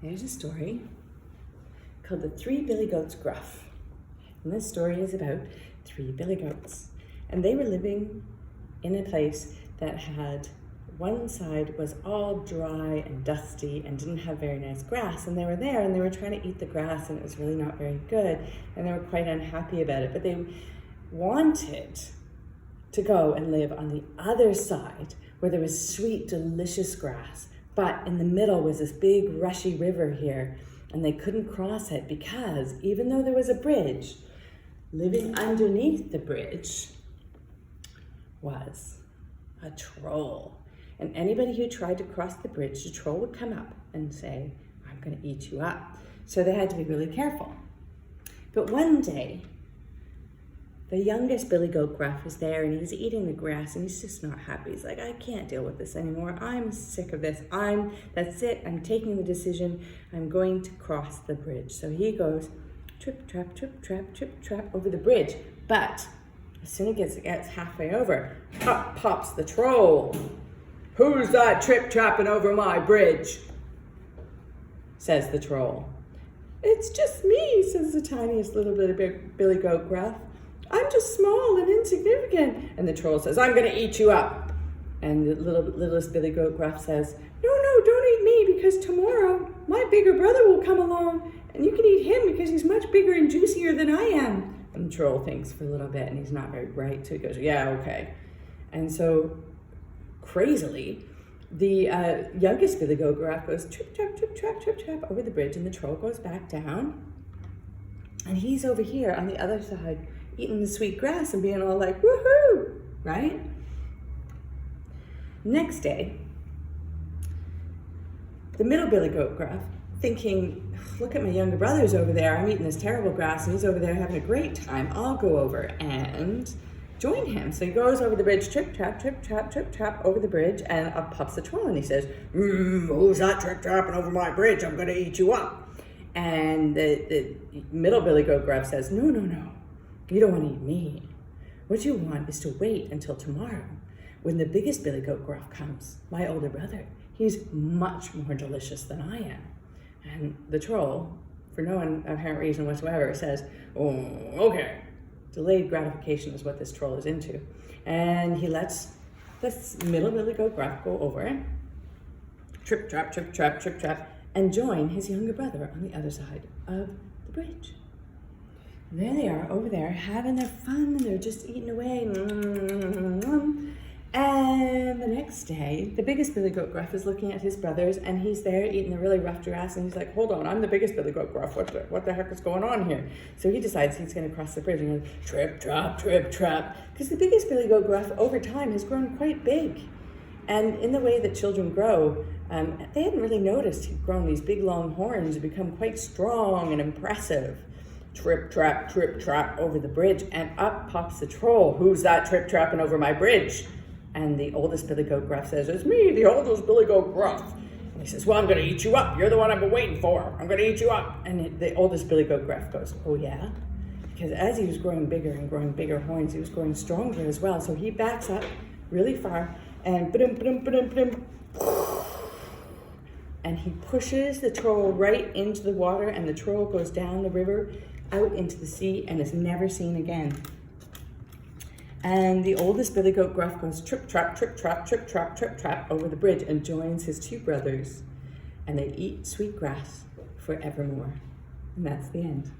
There's a story called the Three Billy Goats Gruff. And this story is about three billy goats. And they were living in a place that had one side was all dry and dusty and didn't have very nice grass. And they were there and they were trying to eat the grass and it was really not very good. And they were quite unhappy about it. But they wanted to go and live on the other side where there was sweet, delicious grass. But in the middle was this big rushy river here, and they couldn't cross it because even though there was a bridge, living underneath the bridge was a troll. And anybody who tried to cross the bridge, the troll would come up and say, "I'm going to eat you up." So they had to be really careful. But one day, the youngest Billy Goat Gruff was there and he's eating the grass and he's just not happy. He's like, "I can't deal with this anymore. I'm sick of this. That's it. I'm taking the decision. I'm going to cross the bridge." So he goes trip, trap, trip, trap, trip, trap over the bridge. But as soon as it gets halfway over, up pops the troll. "Who's that trip trapping over my bridge?" says the troll. "It's just me," says the tiniest little bit of Billy Goat Gruff. "I'm just small and insignificant." And the troll says, "I'm going to eat you up." And the littlest Billy Goat Gruff says, No, don't eat me because tomorrow my bigger brother will come along and you can eat him because he's much bigger and juicier than I am." And the troll thinks for a little bit and he's not very bright, so he goes, "Yeah, okay." And so crazily, the youngest Billy Goat Gruff goes trip, trap, trip, trap, trip, trap over the bridge, and the troll goes back down. And he's over here on the other side eating the sweet grass and being all like, "Woohoo!" Right? Next day, the middle Billy Goat Gruff, thinking, "Look at my younger brother's over there. I'm eating this terrible grass and he's over there having a great time. I'll go over and join him." So he goes over the bridge, trip, trap, trip, trap, trip, trap, over the bridge, and up pops the troll and he says, "Who's that trip trapping over my bridge? I'm going to eat you up." And the middle Billy Goat Gruff says, No. You don't want to eat me. What you want is to wait until tomorrow when the biggest Billy Goat Gruff comes, my older brother. He's much more delicious than I am. And the troll, for no apparent reason whatsoever, says, "Oh, okay." Delayed gratification is what this troll is into. And he lets this middle Billy Goat Gruff go over, trip, trap, trip, trap, trip, trap, and join his younger brother on the other side of the bridge. And there they are over there having their fun. They're just eating away. And the next day, the biggest Billy Goat Gruff is looking at his brothers and he's there eating the really rough grass and he's like, "Hold on, I'm the biggest Billy Goat Gruff. What the heck is going on here?" So he decides he's going to cross the bridge and goes trip, trap, trip, trap. Because the biggest Billy Goat Gruff over time has grown quite big. And in the way that children grow, they hadn't really noticed he'd grown these big long horns and become quite strong and impressive. Trip, trap, over the bridge, and up pops the troll. "Who's that trip trapping over my bridge?" And the oldest Billy Goat Gruff says, "It's me, the oldest Billy Goat Gruff." And he says, "Well, I'm going to eat you up. You're the one I've been waiting for. I'm going to eat you up." And the oldest Billy Goat Gruff goes, "Oh yeah?" Because as he was growing bigger and growing bigger horns, he was growing stronger as well. So he backs up really far and and he pushes the troll right into the water, and the troll goes down the river out into the sea and is never seen again. And the oldest Billy Goat Gruff goes trip, trap, trip, trap, trip, trap, trip, trap over the bridge and joins his two brothers. And they eat sweet grass forevermore. And that's the end.